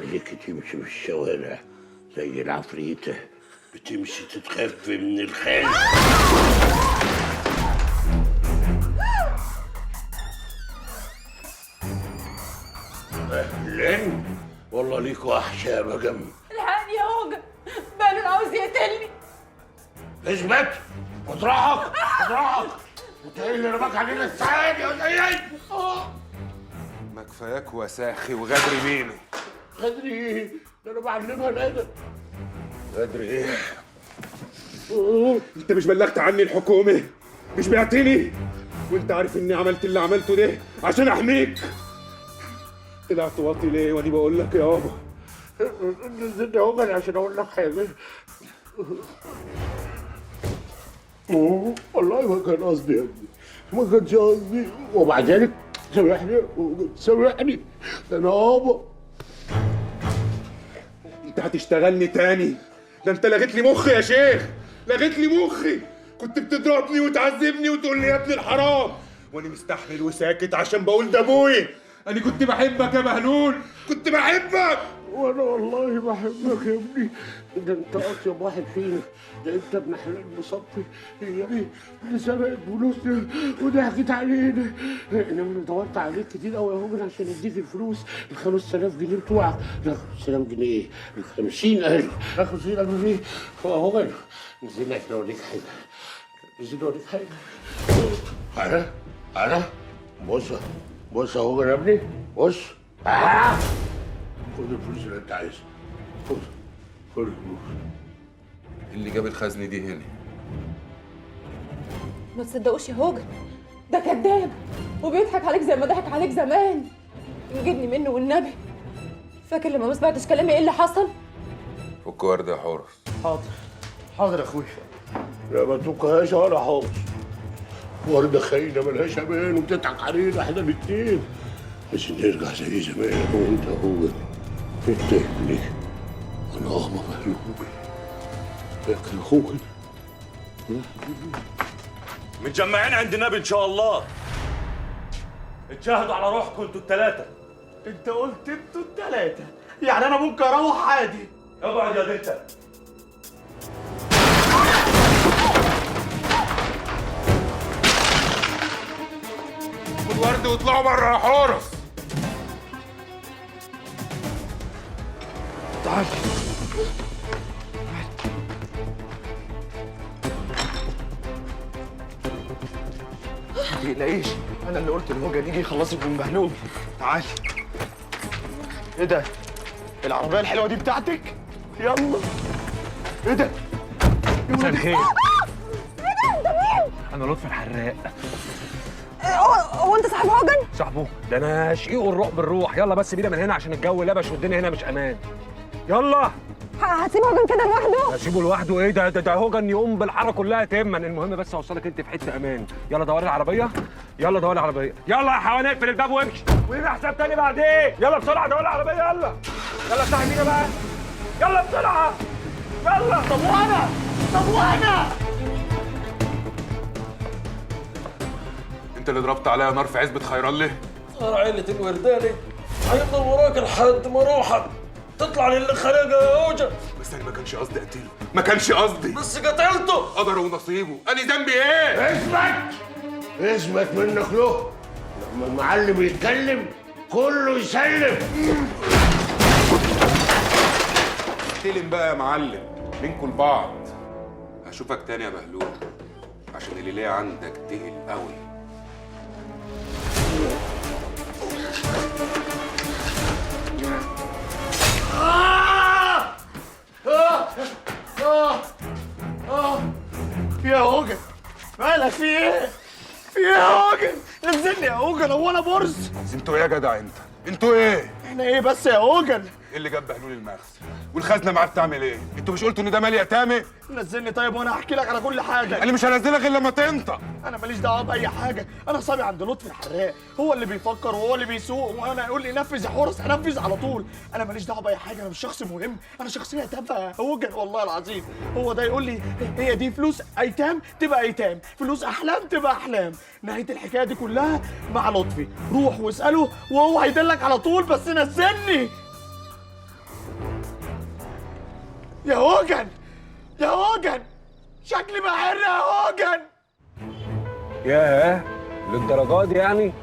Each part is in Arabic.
خليكي تمشي في الشوارع زي العفريتة، بتمشي تتخفي من الخيل. أهلاً، والله ليك وحشة يا بجم. الحقني يا هوجة، بالون عاوز يقتلني. اثبت اطرحك اطرحك، انت ايه اللي رماك علينا السعادة يا زيد؟ ما كفاياك وساخي وغدر ميني. غدر ايه؟ ده انا بعلمها الادب. غدر ايه؟ انت مش بلغت عني الحكومة؟ مش بعتني؟ وانت عارف اني عملت اللي عملته ده عشان احميك. طلعت واطي ليه وانا بقول لك يابا؟ نزلني هوجن عشان اقول لك حاجة. والله ما كان قصدي يا ابني، ما كانش قصدي، ومع ذلك سامحني سامحني، ده انا يابا. انت هتشتغلني تاني؟ ده انت لغيت لي مخي يا شيخ، لغيت لي مخي. كنت بتضربني وتعذبني وتقول لي يا ابن الحرام، وانا مستحمل وساكت عشان بقول ده ابوي. انا كنت بحبك يا بهلول، كنت بحبك. وانا والله بحبك يا ابني، ده انت اطيب واحد فينا، ده انت ابن حلال مصفي. هي ايه اللي سرقت فلوسنا وضحكت علينا؟ انا دورت عليك كتير قوي يا هوجن عشان اديك الفلوس، ال 5000 جنيه بتوعك. لا 5000 جنيه ايه؟ ال 50,000. لا 50,000 جنيه. هو هوجن نزلنا عشان اوريك حاجه، نزلنا اوريك حاجه. انا بص يا هوجن يا ابني، بص. خد الفلوس اللي انت عايزها، خد الفلوس. اللي جاب الخزنة دي هنا؟ ما تصدقوش يا هوجن، ده كذاب وبيضحك عليك زي ما ضحك عليك زمان. يجيبني منه والنبي. فاكر لما ما سمعتش كلامي ايه اللي حصل؟ فك ورده يا حورس. حاضر يا اخويا. لا ما تفكهاش ولا حافظ. وردة خاينة ملهاش امان وبتضحك علينا احنا الاتنين. بس نرجع زي زمان انا وانت يا هوجن. انت ابني وانا اغمى مهلوك. فاكر يا هوجن؟ متجمعين عند النبي ان شاء الله. اتشاهدوا على روحكم انتوا الثلاثة. انت قلت انتوا الثلاثة، يعني انا ممكن اروح عادي؟ اقعد يا انت. خد ورد واطلعوا بره يا حورس. تعال. ما تقلقيش، انا اللي قلت لهوجن يجي يخلصك من بهلول. تعالي. ايه ده؟ العربية الحلوة دي بتاعتك؟ يلا. ايه ده؟ مساء الخير. انا لطفي الحراق. هو انت صاحب هوجن؟ صاحبه ده انا شقيق والروح بالروح. يلا بس بينا من هنا عشان الجو لبش والدنيا هنا مش امان. يلا. هتسيب هوجن كده لوحده؟ هسيبه لوحده ايه؟ ده هوجن يقوم بالحاره كلها تما. المهم بس اوصلك انت في حته امان. يلا دوري العربيه، يلا دوري العربيه، يلا يا حيوان اقفل الباب وامشي ولينا حساب تاني بعدين. يلا بسرعه دوري العربيه. يلا يلا صاحب مين بقى؟ يلا بسرعه يلا. طب وانا انت اللي ضربت عليا نار في عزبة خيرالله؟ صار عيلة الورداني هيفضل وراك لحد ما روحك تطلع للي خلقها يا هوجن. بس انا ما كانش قصدي اقتله، ما كانش قصدي. بس قتلته. قدره ونصيبه، انا ذنبي ايه؟ اثبت منك له. لما المعلم يتكلم كله يسلم. استلم بقى يا معلم منكم لبعض. هشوفك تاني يا بهلول عشان اللي ليه عندك تقل قوي. يا هوجن مالك؟ في ايه؟ في ايه يا هوجن؟ نزلني يا هوجن، هو انا برص؟ انتوا ايه يا جدع انت؟ انتوا ايه؟ احنا ايه بس يا هوجن؟ ايه اللي جاب بهلول المخزن؟ والخزنه معاه بتعمل ايه؟ انتوا مش قلتوا ان ده مال يتامى؟ نزلني طيب وانا هحكي لك على كل حاجه. انا مش هنزلك غير لما تنطق. انا ماليش دعوه باي حاجه، انا صبي عند لطفي الحراق، هو اللي بيفكر وهو اللي بيسوق، وانا يقول لي نفذ يا حورس انفذ على طول. انا ماليش دعوه باي حاجه، انا مش شخص مهم، انا شخصيه تافهه يا هوجن والله العظيم. هو ده يقول لي هي دي فلوس ايتام تبقى ايتام، فلوس احلام تبقى احلام. نهايه الحكايه دي كلها مع لطفي، روح واساله وهو هيدلك على طول، بس نزلني. يا هوجن يا هوجن، شكلي بحر يا هوجن. ياه، للدرجات دي يعني؟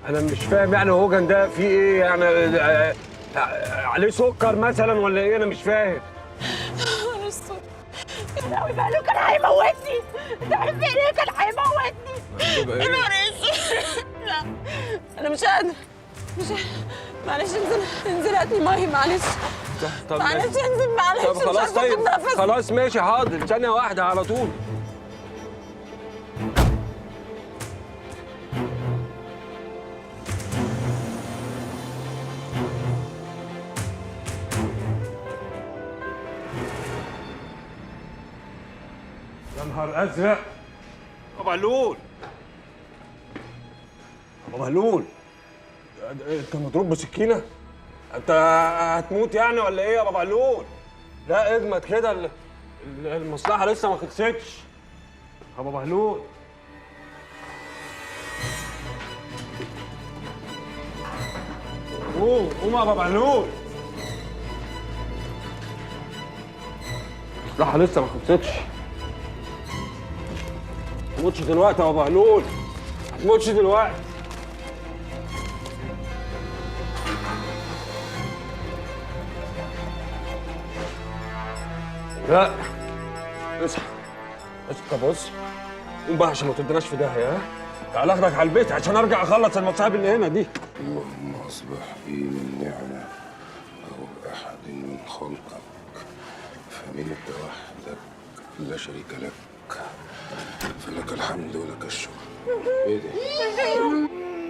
انا مش فاهم يعني هوجن ده فيه ايه يعني؟ عليه سكر مثلا ولا ايه؟ انا مش فاهم. انا الصوت يا لهوي ماله، كان هيموتني. انت عارف ايه؟ كان هيموتني. ايه؟ يا نهار اسود. لا انا مش قادره، مش قادرة. معلش انزل هاتني ميه، معلش. طب معلش انزل، معلش. طب خلاص، مش عارفة طيب آخد نفس. خلاص ماشي حاضر، ثانية واحدة على طول. يا نهار ازرق. ابو بهلول، ابو بهلول، انت مضروب بسكينه؟ انت هتموت يعني ولا ايه يا ابو بهلول؟ لا اجمد كده، المصلحه لسه ما خلصتش يا ابو بهلول. قوم قوم يا ابو بهلول، المصلحه لسه ما خلصتش. ما تموتش دلوقتي يا ابو بهلول، ما تموتش دلوقتي. لا اصحى اصحى، بص قوم بقى عشان ما توديناش في داهيه. ها تعال اخدك على البيت عشان ارجع اخلص المصايب اللي هنا دي. اللهم اصبح بي من نعمه او احد من خلقك فمنك وحدك لا شريك لك فلك الحمد ولك الشكر. ايه ده؟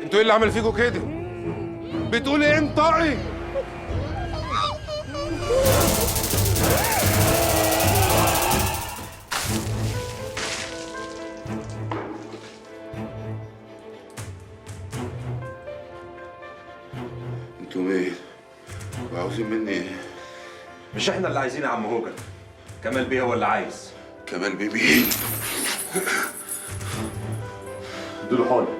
انتوا ايه اللي عمل فيكوا كده؟ بتقول ايه؟ انطقي. انتوا مين؟ وعاوزين مني ايه؟ مش احنا اللي عايزين يا عم هوجن، كمال بيه هو اللي عايز. كمال بيه مين؟ اديله حاضر.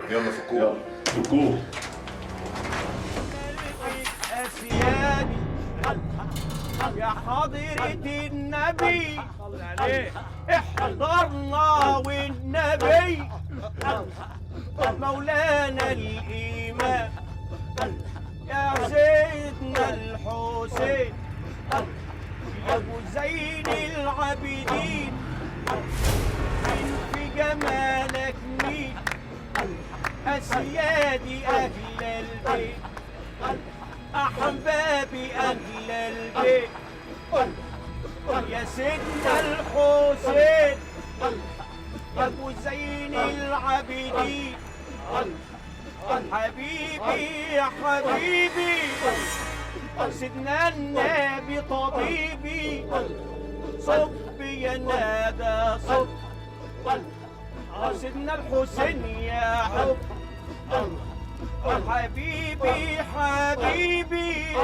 يلا فكوه. يلا فكوه. يا حضرة النبي احضرنا والنبي مولانا الإمام يا سيدنا الحسين يا أبو زين العابدين من في جمالك مين أسيادي أهل البيت أحبابي أهل البيت يا سيدنا الحسين يا أبو زين العابدين حبيبي يا حبيبي سيدنا النبي طبيبي صب يا نادى صب سيدنا الحسين يا حب حبيبي حبيبي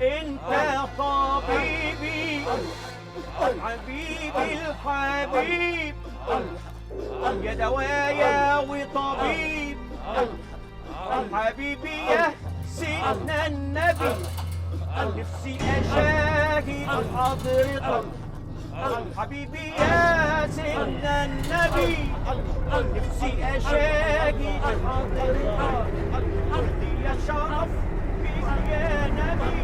انت طبيبي حبيبي الحبيب يا دوايا وطبيب حبيبي يا سيدنا النبي نفسي اشاهد حضرتك حبيبي يا سيدنا النبي نفسي اشاهد حضرتك يا شرف بك يا نبي.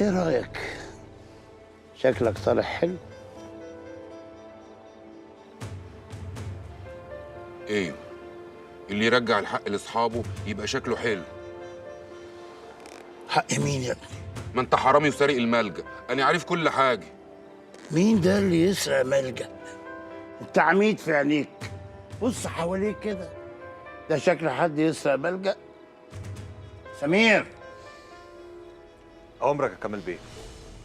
ايه رايك؟ شكلك طالع حلو. ايه؟ اللي يرجع الحق لاصحابه يبقى شكله حلو. حق مين يا ابني؟ ما انت حرامي وسارق الملجأ، انا عارف كل حاجه. مين ده اللي يسرق ملجأ؟ انت عميد في عينيك. بص حواليك كده، ده شكل حد يسرق ملجأ؟ سمير، عمرك يا كمال بيه.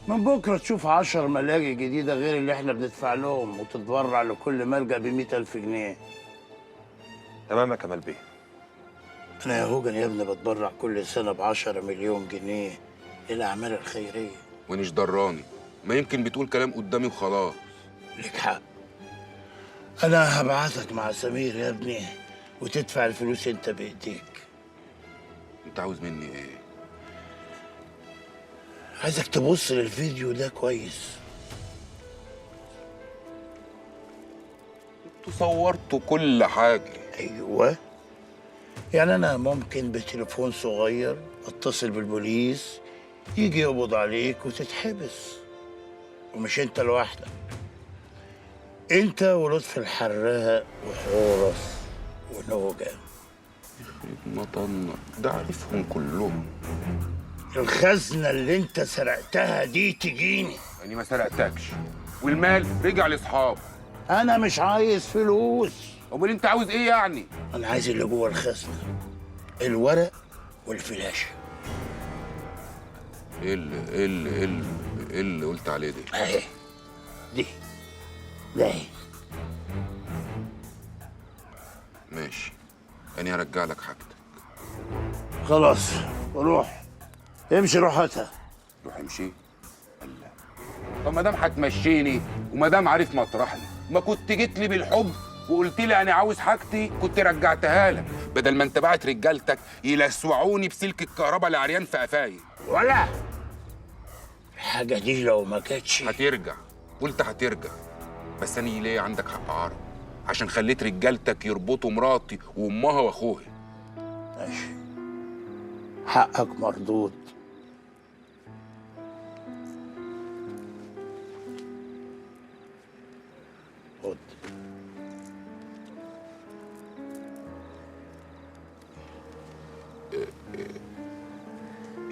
من بكره تشوف 10 ملاجئ جديده غير اللي احنا بندفع لهم، وتتبرع لكل ملجأ ب100,000 جنيه. تمام يا كمال بيه. انا يا هوجن يا ابني بتبرع كل سنه ب10 مليون جنيه للاعمال الخيريه. ونيش دراني، ما يمكن بتقول كلام قدامي وخلاص. لك حق، أنا هبعتك مع سمير يا ابني وتدفع الفلوس أنت بإيديك. انت عاوز مني ايه؟ عايزك تبص للفيديو ده كويس. انتوا صورتوا كل حاجة. أيوه، يعني أنا ممكن بتليفون صغير أتصل بالبوليس يجي يقبض عليك وتتحبس، ومش أنت لوحدك، أنت ولطفي الحراق وحورس ونوجة. مطنة ده عارفهم كلهم. الخزنة اللي أنت سرقتها دي تجيني. أنا ما سرقتكش، والمال رجع لأصحابه. أنا مش عايز فلوس. أمال أنت عاوز إيه يعني؟ أنا عايز اللي جوه الخزنة، الورق والفلاشة. إيه اللي قلت عليه دي؟ أهي دي ده أهي. ماشي، أنا هرجع لك حاجتك. خلاص روح، امشي روح هاتها. روح امشي؟ الله. طب ما دام هتمشيني وما دام عارف مطرحي، ما كنت جيت لي بالحب وقلت لي انا عاوز حاجتي، كنت رجعتها لك، بدل ما انت بعت رجالتك يلسوعوني بسلك الكهرباء العريان في قفايا. ولا الحاجة دي لو ما كانتش هترجع، قلت هترجع، بس انا ليه عندك حق عرب؟ عشان خليت رجالتك يربطوا مراتي وامها واخوها. ماشي، حقك مردود. خد.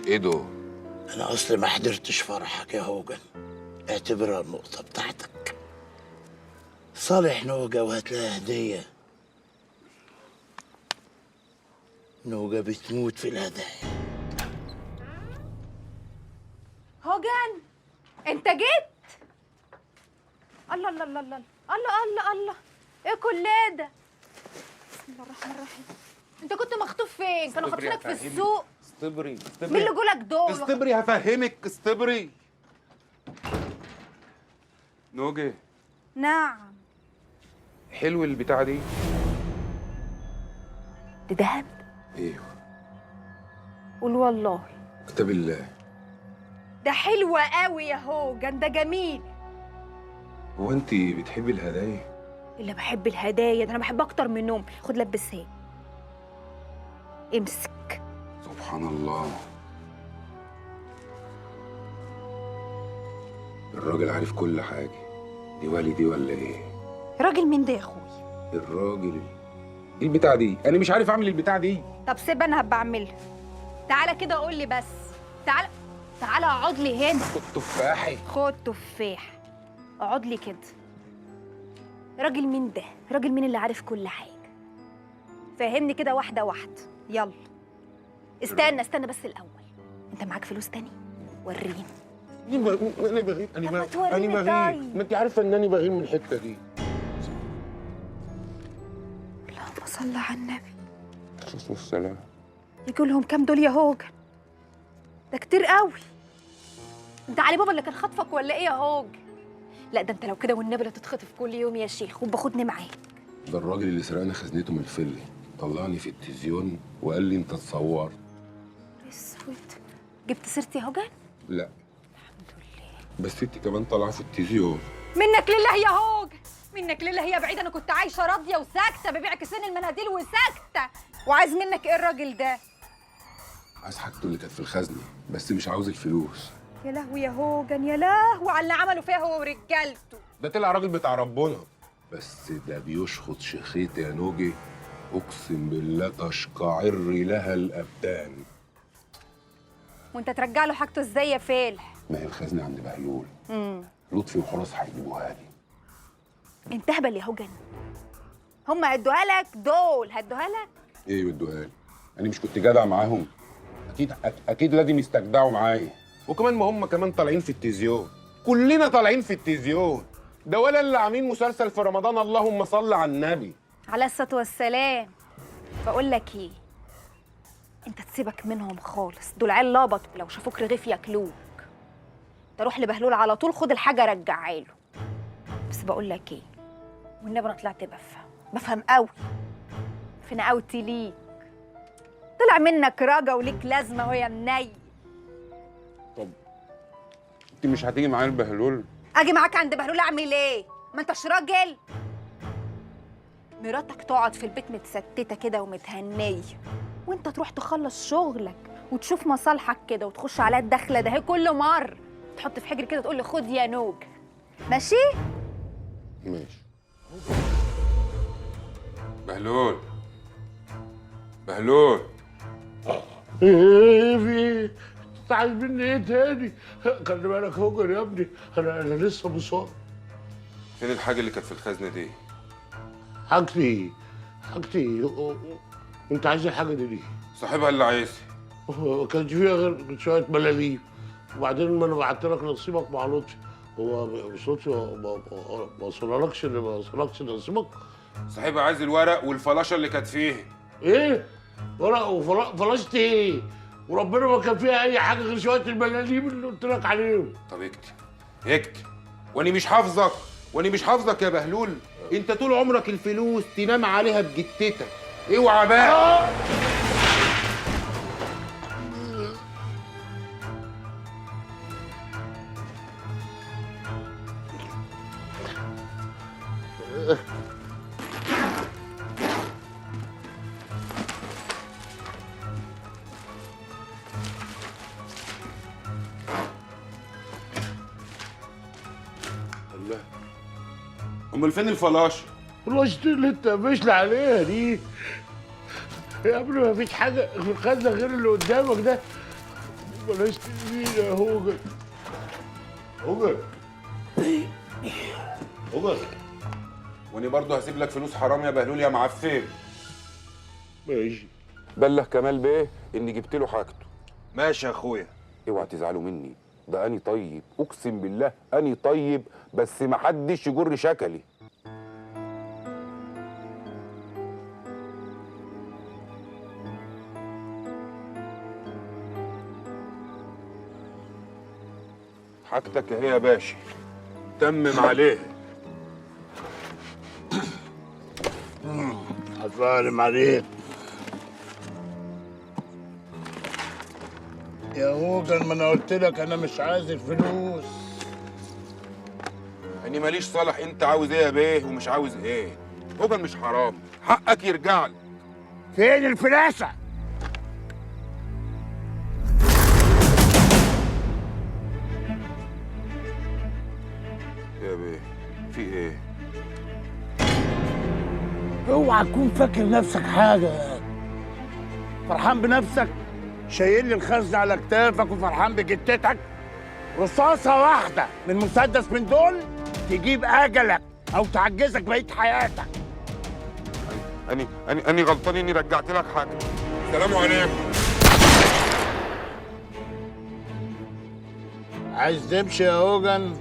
ايه ده؟ انا اصلي ما حضرتش فرحك يا هوجن، اعتبرها النقطة بتاعتك. صالح نوجة وهات لها هدية. نوجة بتموت في الهدايا. هوجن انت جيت؟ الله الله الله الله الله الله الله، ايه كل ده؟ بسم الله الرحمن الرحيم. انت كنت مخطوف فين؟ كانوا خاطفينك في السوق؟ استبري مين اللي جولك دول؟ استبري هفهمك، استبري. نوجه. نعم. حلو البتاعة دي؟ ده دهب؟ ايوه. قول والله. كتاب الله. ده حلو قوي يا هوجن، ده جميل. هو انت بتحبي الهدايا؟ اللي بحب الهدايا ده انا بحب اكتر منهم. خد لبسها، امسك. سبحان الله، الراجل عارف كل حاجة. دي والدي ولا ايه؟ راجل مين ده يا اخوي؟ الراجل. ايه البتاع دي؟ انا مش عارف اعمل البتاع دي. طب سيب انا هبقى اعملها. تعالى كده قول لي بس. تعالى تعالى اقعد لي هنا. خد تفاحي. خد تفاح، اقعد لي كده. راجل مين ده؟ راجل مين اللي عارف كل حاجة؟ فهمني كده واحدة واحدة. يلا استنى بس الأول. أنت معاك فلوس تاني؟ وريني. انا بغير، طب ما توريني طيب. ما انت عارفه ان انا بغير من الحته دي. اللهم صل على النبي. عليه السلام. يجوا لهم كام دول يا هوجن؟ ده كتير قوي. انت علي بابا اللي كان خاطفك ولا ايه يا هوجن؟ لا ده انت لو كده والنبي لا تتخطف كل يوم يا شيخ، وباخدني معاك. ده الراجل اللي سرقنا خزنته من الفيلا، طلعني في التلفزيون وقال لي انت اتصورت. اسود، جبت سيرتي يا هوجن؟ لا الحمد لله. بس انت كمان طالعه في التلفزيون. منك لله يا هوجن، منك لله يا بعيد. انا كنت عايشه راضيه وساكته ببيع كيسين المناديل وساكته. وعايز منك ايه الراجل ده؟ عايز حاجته اللي كانت في الخزنه، بس مش عاوز الفلوس. يا لهوي يا هوجن، يا لهوي على اللي عملوا فيها هو ورجالته. ده طلع راجل بتاع ربنا، بس ده بيشخط شخيط يا نوجي، اقسم بالله تشقعر لها الابدان. وانت ترجع له حاجته ازاي يا فالح؟ ما هي الخزنه عند بهلول. لطفي وحرس هيجيبوها لي. انت هبل يا هوجن. هم هيدوها لك دول، هيدوها لك؟ ايه يدوها لي؟ انا مش كنت جدع معاهم؟ اكيد لازم يستجدعوا معايا. وكمان ما هم كمان طالعين في التلفزيون، كلنا طالعين في التلفزيون. ده ولا اللي عاملين مسلسل في رمضان اللهم صل على النبي عليه الصلاه والسلام. بقول لك ايه، انت تسيبك منهم خالص، دول عيال لابط، لو شافوك رغيف ياكلوك. تروح لبهلول على طول، خد الحاجه رجعها له. بس بقول لك ايه، والنبي انا طلعت بفهم قوي في نقاوتي ليك. طلع منك راجة وليك لازمة وهي الني. طب انت مش هتيجي معايا البهلول؟ اجي معاك عند بهلول اعمل ايه؟ ما انتش راجل. مراتك تقعد في البيت متستته كده ومتهنيه، وانت تروح تخلص شغلك وتشوف مصالحك كده وتخش عليها الدخله ده هي كل مره تحط في حجري كده تقول لي خد يا نوج. ماشي؟ ماشي. بهلول بهلول. ايه في ايه؟ انت عايز مني ايه تاني؟ خلي بالك هوجن يا ابني، انا لسه مصاب. فين الحاجة اللي كانت في الخزنة دي؟ حاجتي انت عايز الحاجه دي ليه؟ صاحبها اللي عايزها. ما كانش فيها غير شويه ملاليم، وبعدين ما انا بعت لك نصيبك مع لطفي. هو مش لطفي ما وصلكش نصيبك؟ صاحبها عايز الورق والفلاشة اللي كانت فيه. ايه؟ ورق وفلاشتي ايه؟ وربنا ما كان فيها اي حاجه غير شويه الملاليم اللي قلت لك عليهم. طب اكتب واني مش حافظك يا بهلول. انت طول عمرك الفلوس تنام عليها بجتتك. اوعى بقى. الله. امال فين الفلاشه؟ الفلاشتي اللي انت ماشي عليها دي يا ابني، ما فيش حاجه في الخزنه غير اللي قدامك ده. بلاش تأذيني يا هوجن. واني برضه هسيب لك فلوس حرام يا بهلول يا معفن. ماشي. بلغ كمال بيه اني جبت له حاجته. ماشي يا اخويا. اوعى تزعلوا مني، ده اني طيب، اقسم بالله اني طيب، بس محدش يجر شكلي. حاجتك اهي يا باشا، تمم عليها. هسلم عليك يا هوجن. ما انا قلت لك انا مش عايز الفلوس. اني ماليش صالح، انت عاوز ايه يا بيه ومش عاوز ايه؟ هوجن مش حرام، حقك يرجع لك. فين الفلاسه؟ يا بيه في ايه؟ اوعى تكون فاكر نفسك حاجه. فرحان بنفسك؟ شايل لي الخزنه على كتافك وفرحان بجتتك؟ رصاصه واحده من مسدس من دول تجيب اجلك او تعجزك بقيه حياتك. اني غلطان اني رجعت لك حاجه. سلام عليكم. عايز تمشي يا هوجن؟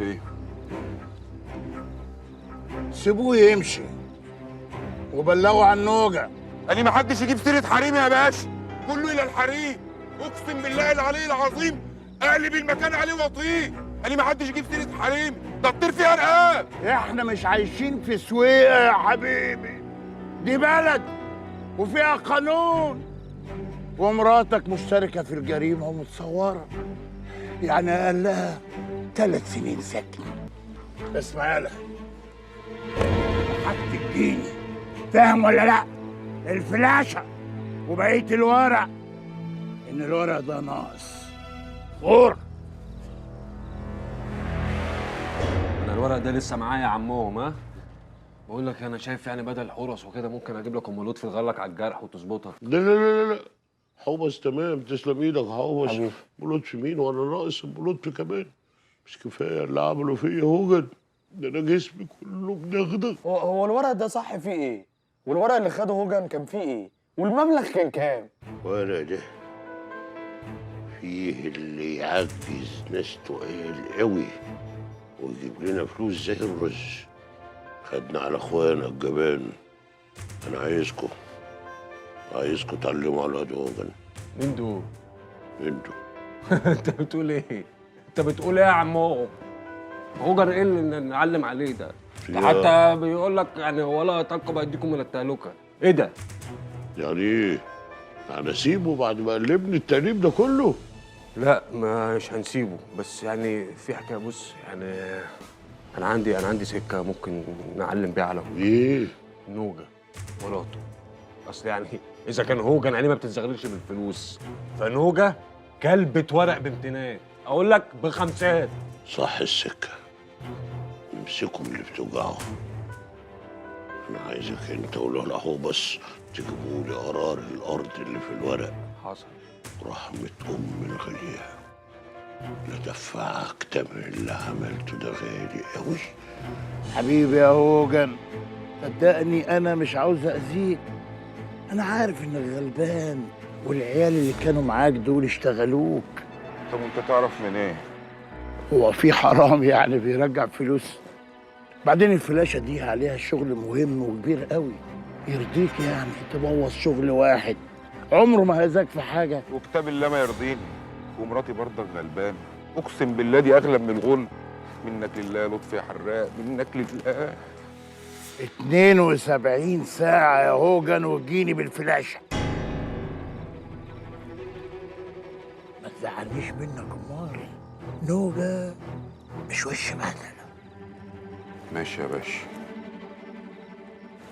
ايه؟ سيبوه يمشي وبلغوا عن نوجة. اني ما حدش يجيب سيره حريم يا باشا، كله الى الحريم. اقسم بالله العلي العظيم اقلب المكان عليه واطيه. اني ما حدش يجيب سيره حريم، ده الطير فيها رقاب. احنا مش عايشين في سويقة يا حبيبي، دي بلد وفيها قانون، ومراتك مشتركة في الجريمة ومتصورة، يعني اقلها 3 سنين سجن. اسمع يالا، هتجيني فاهم ولا لا؟ الفلاشة وبقية الورق، ان الورق ده ناقص فور. انا الورق ده لسه معايا يا عمهم. ها بقول لك انا شايف يعني بدل حورس وكده ممكن اجيب لك ام لطفي تغير لك على الجرح وتظبطها. لا حوبس تمام، تسلم ايدك حوبس. ام لطفي مين وانا ناقص ام لطفي كمان؟ مش كفايه اللي عملوا فيا هوجن؟ ده انا جسمي كله مدغدغ. هو الورق ده صح فيه ايه؟ والورق اللي خده هوجن كان فيه ايه؟ والمبلغ كان كام؟ الورق ده فيه اللي يعجز ناس تقال قوي ويجيب لنا فلوس زي الرز. خدنا على اخوانا الجبان. انا عايزكم تعلموا على هوجن. مين دول؟ انتوا. انت بتقول ايه؟ انت بتقول ايه يا عمهم؟ هوجن ايه اللي نعلم عليه ده؟ ده يا. حتى بيقول لك يعني ولا ترقب ايديكم من التهلكه. ايه ده؟ يعني ايه؟ يعني اسيبه بعد ما قلبني التقليب ده كله؟ لا مش هنسيبه، بس يعني في حكايه. بص يعني انا عندي سكه ممكن نعلم بيها على هوجن. ايه؟ نوجه ولاطه. اصل يعني اذا كان هوجن يعني ما بتتزغللش بالفلوس، فنوجه كلبة ورق بامتنان، اقول لك بخمسات. صح السكه. امسكوا اللي بتوجعهم. انا عايزك انت ولا هو بس تجيبوا لي قرار الارض اللي في الورق. حصل. رحمة أم الغالية، لا دفعك تمن اللي عملته ده غالي قوي. حبيبي يا هوجن، صدقني أنا مش عاوز أذيك. أنا عارف إنك غلبان والعيال اللي كانوا معاك دول اشتغلوك. طب وانت تعرف من ايه؟ هو في حرام يعني بيرجع فلوس؟ بعدين الفلاشة دي عليها شغل مهم وكبير قوي. يرضيك يعني تبوظ شغل واحد عمره ما هزاك في حاجة؟ وكتاب الله ما يرضيني، ومراتي برضك غلبانه، اقسم بالله دي اغلى من الغل. منك لله لطفي يا حراق، منك لله. 72 ساعة يا هوجن وتجيني بالفلاشة. ما تزعلنيش منك امال. نوجة مش وش بهدلة. ماشي يا باشا.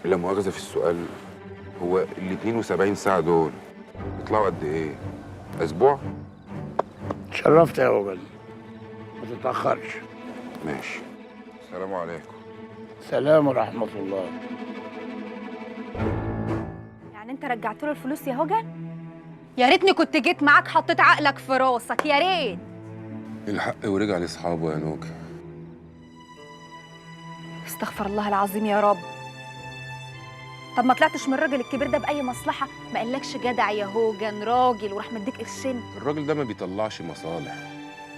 لا مؤاخذة في السؤال، هو ال 72 ساعة دول يطلعوا قد ايه؟ اسبوع؟ اتشرفت يا هوجن، ما تتأخرش. ماشي. السلام عليكم. سلام ورحمة الله. يعني انت رجعت له الفلوس يا هوجن؟ يا ريتني كنت جيت معاك حطيت عقلك في راسك، يا ريت. الحق ورجع لاصحابه يا نوجة. استغفر الله العظيم يا رب. طب ما طلعتش من الراجل الكبير ده بأي مصلحة؟ ما قالكش جدع يا هوجن راجل وراح مديك قرشين؟ الراجل ده ما بيطلعش مصالح.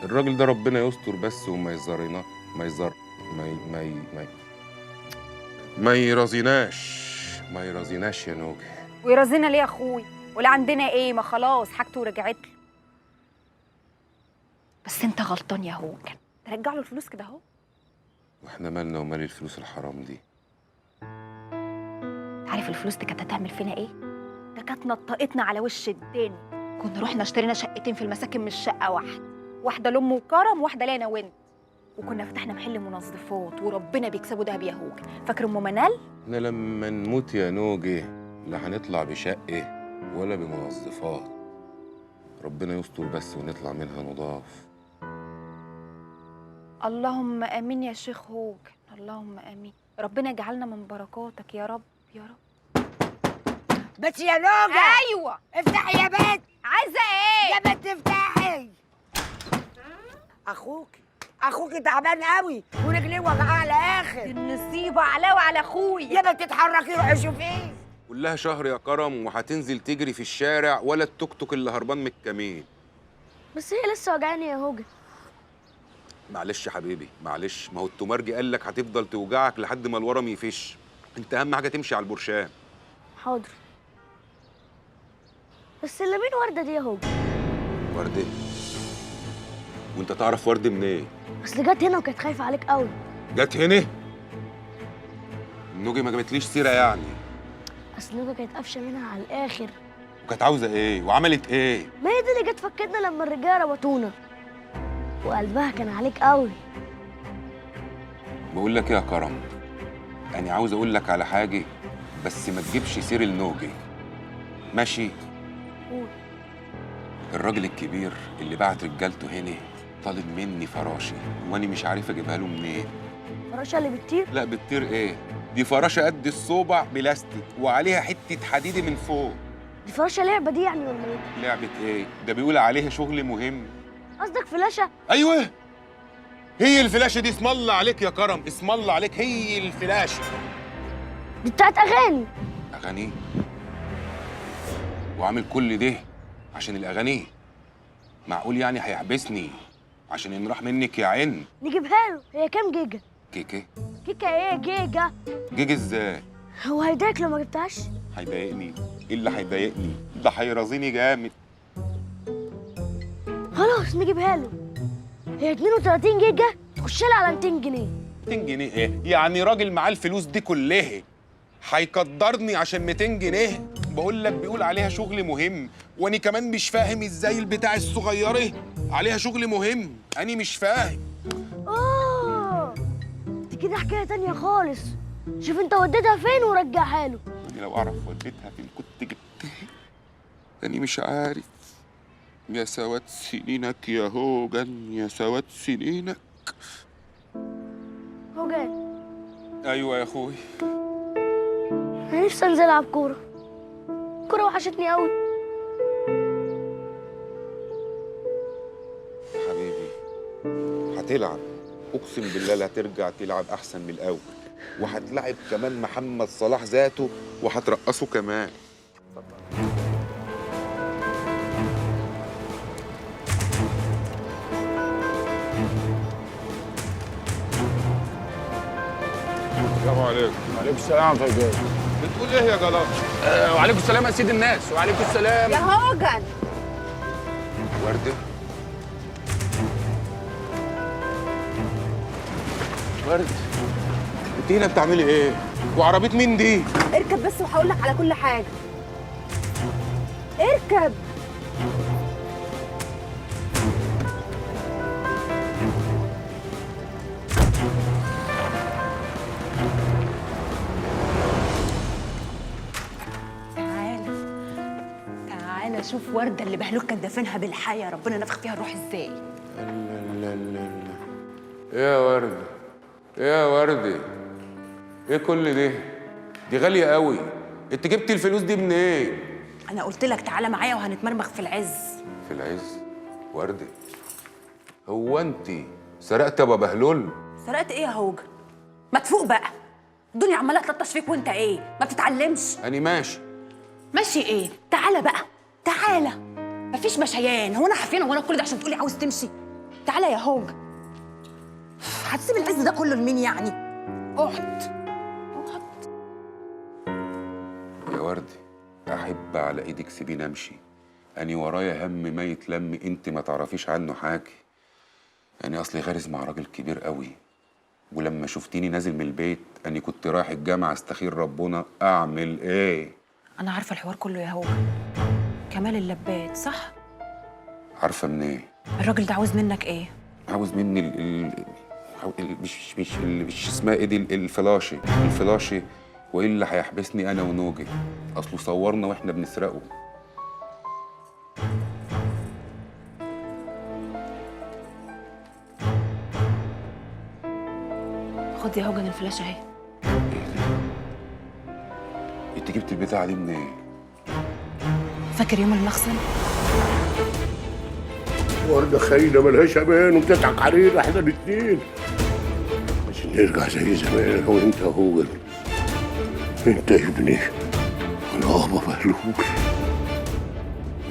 الراجل ده ربنا يستر بس وما يزرنا ما يرازيناش يا نوجة. ويرازينا ليه يا اخوي؟ ولا عندنا ايه؟ ما خلاص حاجته رجعت له. بس انت غلطان يا هوجن، ترجع له الفلوس كده اهو. واحنا مالنا ومال الفلوس الحرام دي؟ عارف الفلوس دي كانت هتعمل فينا ايه؟ ده كانت نطقتنا على وش الدنيا. كنا رحنا اشترينا شقتين في المساكن مش شقه واحده لام وكرم واحده لينا وانت، وكنا فتحنا محل منظفات وربنا بيكسبوا دهب يا هوجن. فاكر ام منال؟ احنا لما نموت يا نوجة لا هنطلع بشقة ولا بمنظفات. ربنا يستر بس ونطلع منها نضاف. اللهم امين يا شيخ هوجن، اللهم امين. ربنا يجعلنا من بركاتك يا رب يا رب. بس يا نوجة. ايوه افتحي يا بنت. عايزه ايه؟ يا بنت افتحي. اخوكي تعبان قوي ورجليه وجعاه على الاخر. النصيبه علاوه على اخوي. يا بنت اتحركي روحي شوفيه. كلها شهر يا كرم وهتنزل تجري في الشارع ولا التوك توك اللي هربان من الكمين. بس هي لسه وجعاني يا هوجن. معلش يا حبيبي معلش، ما هو التمرجي قال لك هتفضل توجعك لحد ما الورم يفش. انت اهم حاجه تمشي على البرشام. حاضر. بس اللي مين ورده دي يا هوجن؟ ورده؟ وانت تعرف ورده منين؟ إيه؟ اصل جت هنا وكانت خايفه عليك قوي. جت هنا؟ النوجي ما جابتليش سيره يعني. اصل نوجه كانت قافشه منها على الاخر. وكانت عاوزه ايه؟ وعملت ايه؟ ما هي دي اللي جت فكتنا لما الرجاله ربطونا. وقلبها كان عليك قوي. بقول لك ايه يا كرم، انا عاوز اقول لك على حاجه بس ما تجيبش سير النوجي. ماشي؟ قول. الراجل الكبير اللي بعت رجالته هنا طالب مني فراشه وانا مش عارف اجيبها له منين. فراشه اللي بتطير؟ لا بتطير ايه؟ دي فراشه قد الصوبع بلاستيك وعليها حته حديد من فوق. دي فراشه لعبه دي يعني ولا ايه؟ لعبه ايه؟ ده بيقول عليها شغل مهم. قصدك فلاشه؟ ايوه هي الفلاشه دي. اسم الله عليك يا كرم، اسم الله عليك، هي الفلاشه دي بتاعت اغاني. اغاني؟ وعامل كل ده عشان الاغاني؟ معقول يعني هيحبسني عشان ان راح منك يا عين؟ نجيبها له. هي كام جيجا؟ كيكه؟ كيكه ايه جيجا؟ جيجا ازاي؟ هو هيضايقك لو ما جبتهاش؟ هيضايقني؟ ايه اللي هيضايقني؟ ده هيرازيني جامد. خلاص نجيبها له. هي 32 جيجا يخش لي على 200 جنيه. 200 جنيه ايه؟ يعني راجل معاه الفلوس دي كلها هيقدرني عشان 200 جنيه؟ بقول لك بيقول عليها شغل مهم، واني كمان مش فاهم ازاي البتاع الصغيره عليها شغل مهم، اني مش فاهم. دي كده حكايه تانية خالص. شوف انت وديتها فين ورجعها له. اني لو اعرف وديتها فين كنت جبتها، اني مش عارف. يا سواد سنينك يا هوجن، يا سواد سنينك. هوجن. ايوه يا اخوي. انا نفسي انزل العب كوره. الكوره وحشتني قوي. حبيبي هتلعب، اقسم بالله لا هترجع تلعب احسن من الاول، وهتلعب كمان محمد صلاح ذاته وهترقصه كمان. السلام عليكم. وعليكم السلام يا فجاج. بتقول ايه يا جلال؟ وعليكم السلام يا سيد الناس. وعليكم السلام يا هوجن. وردة. ورد. انت هنا بتعملي ايه؟ وعربية مين دي؟ اركب بس وهقول لك على كل حاجه. اركب. تعالى شوف وردة اللي بهلول كان دافنها بالحياة، ربنا نفخ فيها الروح ازاي. لا. ايه يا وردة؟ ايه يا وردة؟ ايه كل ده؟ دي غالية قوي. انت جبتي الفلوس دي منين؟ ايه؟ انا قلت لك تعالى معايا وهنتمرمغ في العز. في العز؟ وردة، هو انت سرقت ابو بهلول؟ سرقت ايه يا هوجن؟ ما تفوق بقى. الدنيا عماله تلطش فيك وانت ايه؟ ما بتتعلمش. اني ماشي. ماشي ايه؟ تعالى بقى، تعالى. مفيش مشيان، هو انا حافينه وانا كل ده عشان تقولي عاوز تمشي؟ تعالى يا هوجن. هتسيب العز ده كله لمين يعني؟ اقعد. يا وردة، احب على ايدك سيبيني امشي. اني ورايا هم ما يتلم انت ما تعرفيش عنه حاجه. يعني اصلي غارز مع راجل كبير قوي، ولما شفتيني نازل من البيت اني كنت رايح الجامعه استخير ربنا اعمل ايه. انا عارفه الحوار كله يا هوجن. كمال اللبات صح؟ عارفه منين؟ إيه؟ الراجل ده عاوز منك ايه؟ عاوز مني مش اسمها ايه دي، الفلاشي. وايه اللي هيحبسني انا ونوجي؟ اصله صورنا واحنا بنسرقه. خد يا هوجن الفلاشه اهي. انت جبت البتاعه دي منين؟ إيه؟ فاكر يوم المخزن؟ وردة خاينة ملهاش أمان وبتضحك علينا احنا الاتنين. عشان نرجع زي زمان أنا وأنت يا هوجن. أنت ابني وأنا أبا بهلول.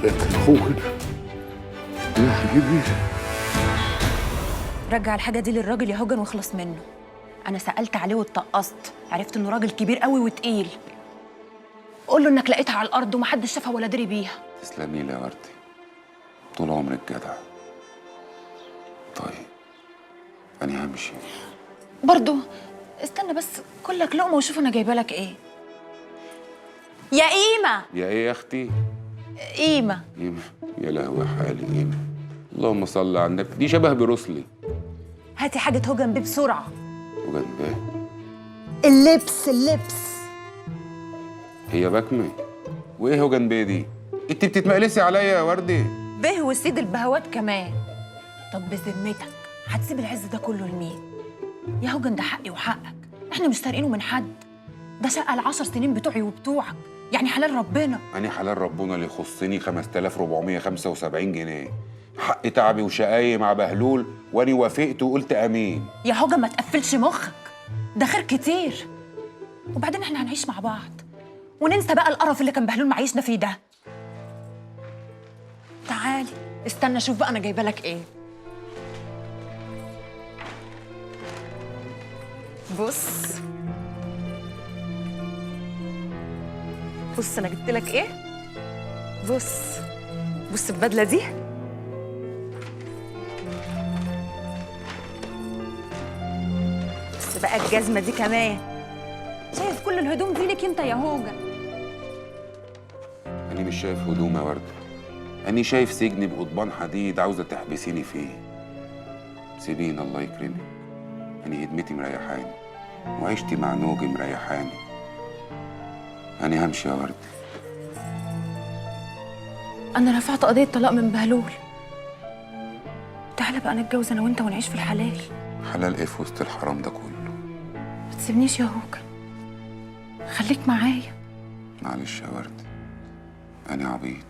فاكر هوجن؟ يا حبيبي. رجع الحاجه دي للراجل يا هوجن واخلص منه. انا سالت عليه واتطقصت، عرفت انه راجل كبير قوي وتقيل. قول له انك لقيتها على الارض ومحدش شافها ولا دري بيها. تسلمي لي يا وردي، طول عمرك جدع. طيب انا همشي برضو. استنى بس كلك لقمه وشوف انا جايبه لك ايه. يا قيمه. يا ايه يا اختي؟ قيمه. قيمه؟ يا لهوي حالي قيمه. اللهم صل على النبي، دي شبه بروسلي. هاتي حاجه هوجن بيه بسرعه. هوجن بيه؟ اللبس. هي بكمه؟ وايه هوجن بيه دي؟ انت بتتمقلسي عليا يا وردي. به وسيد البهوات كمان. طب بذمتك هتسيب العز ده كله لمين؟ يا هوجن ده حقي وحقك، احنا مش سارقينه من حد. ده شقه ال10 سنين بتوعي وبتوعك، يعني حلال ربنا. أنا حلال ربنا اللي يخصني 5475 جنيه. حق تعبي وشقايي مع بهلول، وأنا وافقت وقلت أمين. يا هوجن ما تقفلش مخك، ده خير كتير. وبعدين احنا هنعيش مع بعض وننسى بقى القرف اللي كان بهلول معيشنا فيه ده. تعالي استنى شوف بقى انا جايبه لك ايه. بص انا جبت لك ايه. بص البدله دي بقى الجزمه دي كمان. شايف كل الهدوم دي ليك انت يا هوجة. أنا مش شايف هدوم يا وردة، أنا شايف سجن بقضبان حديد عاوزة تحبسيني فيه. سيبيني الله يكرمك، أنا هدمتي مريحاني وعيشتي مع نوجي مريحاني. أنا همشي يا وردة. انا رفعت قضيه طلاق من بهلول. تعالى بقى نتجوز انا وانت ونعيش في الحلال. حلال إيه في وسط الحرام ده كله؟ ما تسيبنيش يا هوجة، خليك معايا. معلش يا وردة، أنا عبيط،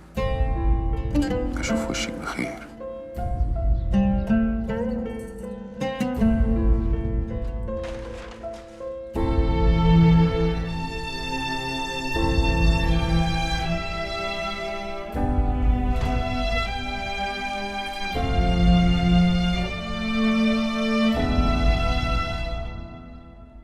أشوف وشك بخير.